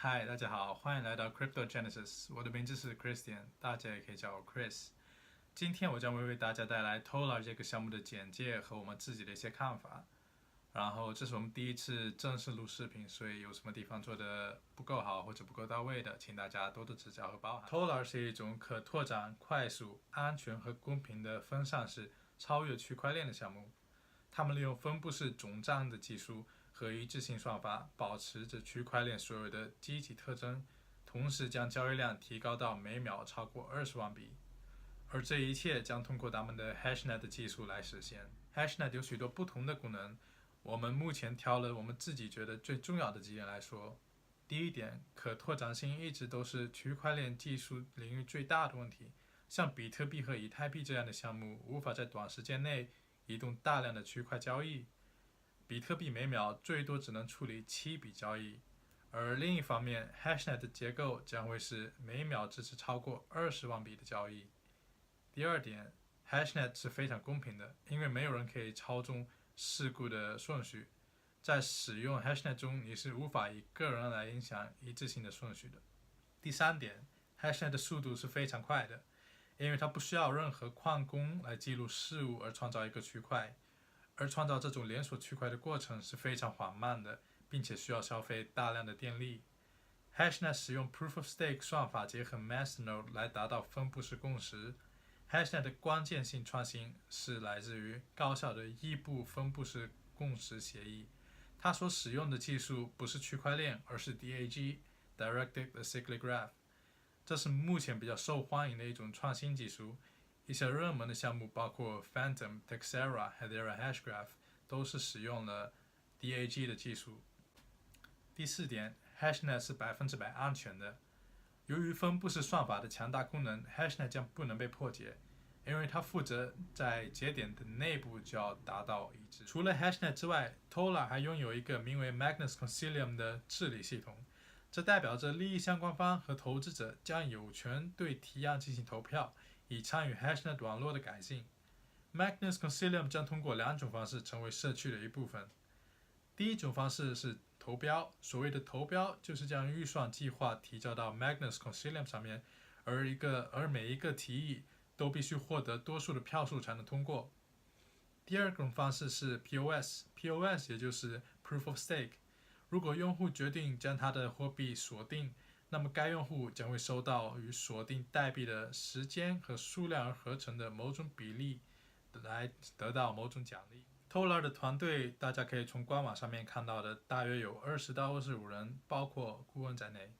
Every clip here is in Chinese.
嗨，大家好，欢迎来到 Crypto Genesis。我的名字是 Christian，大家也可以叫我 Chris。今天我将会为大家带来 Tolar 这个项目的简介和我们自己的一些看法。然后这是我们第一次正式录视频，所以有什么地方做的不够好或者不够到位的，请大家多多指教和包涵。Tolar 是一种可拓展、快速、安全和公平的分散式超越区块链的项目。他们利用分布式总账的技术和一致性算法，保持着区块链所有的积极特征，同时将交易量提高到每秒超过20万笔。而这一切将通过他们的 HashNet 技术来实现。HashNet 有许多不同的功能，我们目前挑了我们自己觉得最重要的几点来说。第一点，可拓展性一直都是区块链技术领域最大的问题。像比特币和以太币这样的项目，无法在短时间内移动大量的区块交易。比特币每秒最多只能处理7笔交易，而另一方面 ，HashNet 的结构将会是每秒支持超过20万笔的交易。第二点 ，HashNet 是非常公平的，因为没有人可以操纵事故的顺序。在使用 HashNet 中，你是无法以个人来影响一致性的顺序的。第三点 ，HashNet 的速度是非常快的，因为它不需要任何矿工来记录事物而创造一个区块。而创造这种连锁区块的过程是非常缓慢的，并且需要消费大量的电力。HashNet 使用 Proof of Stake 算法结合 Masternode 来达到分布式共识。HashNet 的关键性创新是来自于高效的异步分布式共识协议。它所使用的技术不是区块链，而是 DAG（Directed Acyclic Graph）。这是目前比较受欢迎的一种创新技术。一些热门的项目包括 Phantom、Texera、Hedera Hashgraph 都是使用了 DAG 的技术。第四点 ，HashNet 是100%安全的。由于分布式算法的强大功能 ，HashNet 将不能被破解，因为它负责在节点的内部就要达到一致。除了 HashNet 之外 ，Tolar 还拥有一个名为 Magnus Concilium 的治理系统，这代表着利益相关方和投资者将有权对提案进行投票，以参与 HashNet 网络的改进。Magnus Concilium 将通过2种方式成为社区的一部分。第一种方式是投标，所谓的投标就是将预算计划提交到 Magnus Concilium 上面，而每一个提议都必须获得多数的票数才能通过。第二种方式是 POS 也就是 Proof of Stake。如果用户决定将他的货币锁定，那么该用户将会收到与锁定代币的时间和数量而合成的某种比例，来得到某种奖励。Tolar 的团队，大家可以从官网上面看到的，大约有20到25人，包括顾问在内。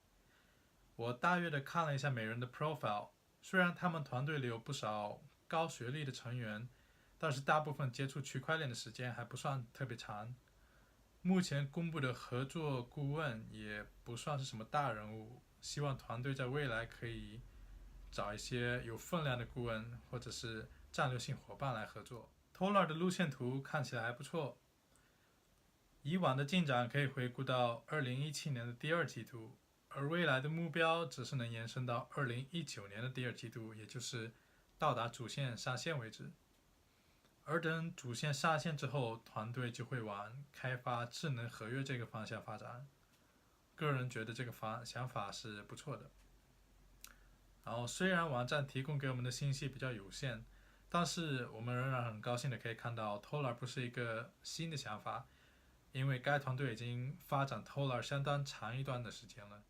我大约的看了一下每人的 profile， 虽然他们团队里有不少高学历的成员，但是大部分接触区块链的时间还不算特别长。目前公布的合作顾问也不算是什么大人物，希望团队在未来可以找一些有分量的顾问或者是战略性伙伴来合作。Tolar 的路线图看起来还不错，以往的进展可以回顾到2017年的第2季度，而未来的目标只是能延伸到2019年的第2季度，也就是到达主线上线为止。而等主线上线之后，团队就会往开发智能合约这个方向发展。个人觉得这个想法是不错的。然后虽然网站提供给我们的信息比较有限，但是我们仍然很高兴的可以看到 Tolar 不是一个新的想法，因为该团队已经发展 Tolar 相当长一段的时间了。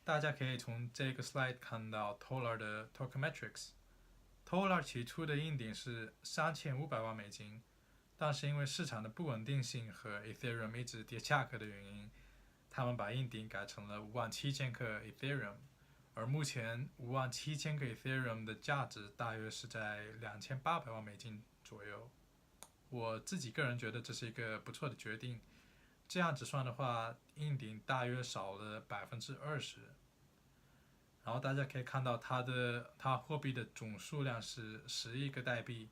大家可以从这个 slide 看到 Tolar 的 Tokenomics。Tolar 起初的硬顶是3500万美金，但是因为市场的不稳定性和 Ethereum 一直跌价格的原因，他们把硬顶改成了57000颗 Ethereum。而目前57000个 Ethereum 的价值大约是在2800万美金左右。我自己个人觉得这是一个不错的决定。这样子算的话，硬顶大约少了20%。然后大家可以看到它货币的总数量是10亿个代币，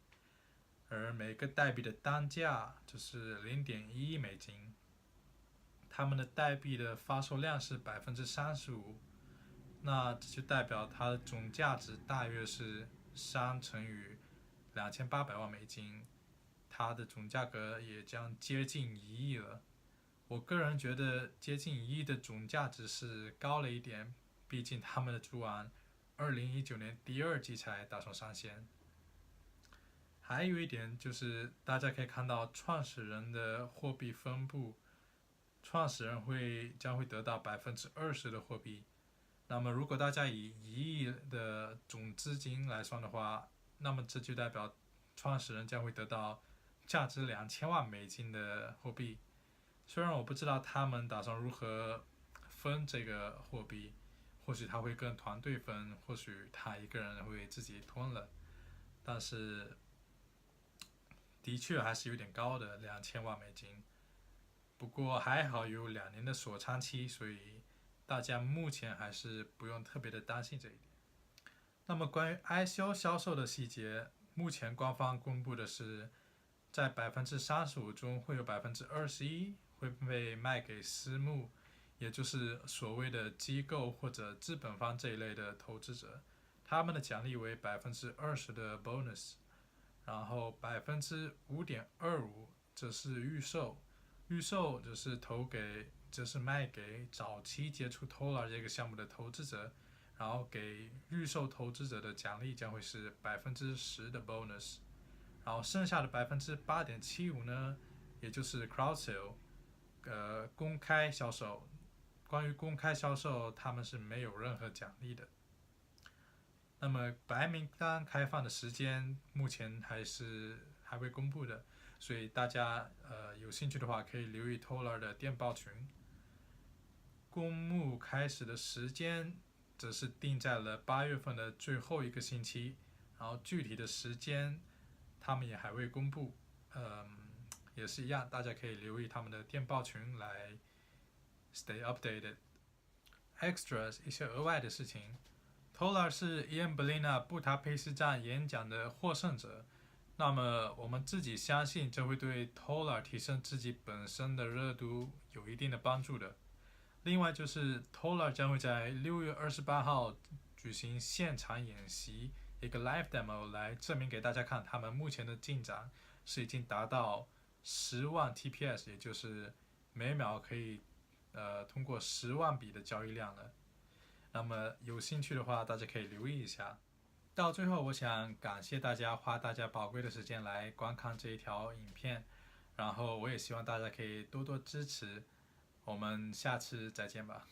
而每个代币的单价就是0.1亿美金。他们的代币的发售量是35%。那这就代表它的总价值大约是3乘以2800万美金，它的总价格也将接近1亿了。我个人觉得接近1亿的总价值是高了一点，毕竟他们的主网2019年第2季才打算上线。还有一点就是大家可以看到创始人的货币分布，创始人将会得到20%的货币。那么如果大家以1亿的总资金来算的话，那么这就代表创始人将会得到价值2000万美金的货币。虽然我不知道他们打算如何分这个货币，或许他会跟团队分，或许他一个人会自己吞了，但是的确还是有点高的2000万美金。不过还好有2年的锁仓期，所以大家目前还是不用特别的担心这一点。那么关于 ICO 销售的细节，目前官方公布的是，在35%中会有21%会被卖给私募，也就是所谓的机构或者资本方这一类的投资者，他们的奖励为20%的 bonus， 然后5.25%则是预售，预售则是卖给早期接触 Tolar 这个项目的投资者，然后给预售投资者的奖励将会是10%的 bonus， 然后剩下的8.75%呢，也就是 crowd sale，公开销售。关于公开销售，他们是没有任何奖励的。那么白名单开放的时间目前还未公布的，所以大家有兴趣的话可以留意 Tolar 的电报群。公募开始的时间则是定在了8月份的最后一个星期，然后具体的时间他们也还未公布。也是一样，大家可以留意他们的电报群来 stay updated。Extras 一些额外的事情 ，Tolar 是 Ian Balina 布达佩斯站演讲的获胜者。那么我们自己相信这会对 Tolar 提升自己本身的热度有一定的帮助的。另外就是 Tolar 将会在6月28号举行现场演习，一个 live demo 来证明给大家看他们目前的进展是已经达到10万 TPS， 也就是每秒可以通过10万笔的交易量了。那么有兴趣的话，大家可以留意一下。到最后，我想感谢大家花大家宝贵的时间来观看这一条影片，然后我也希望大家可以多多支持。我们下次再见吧。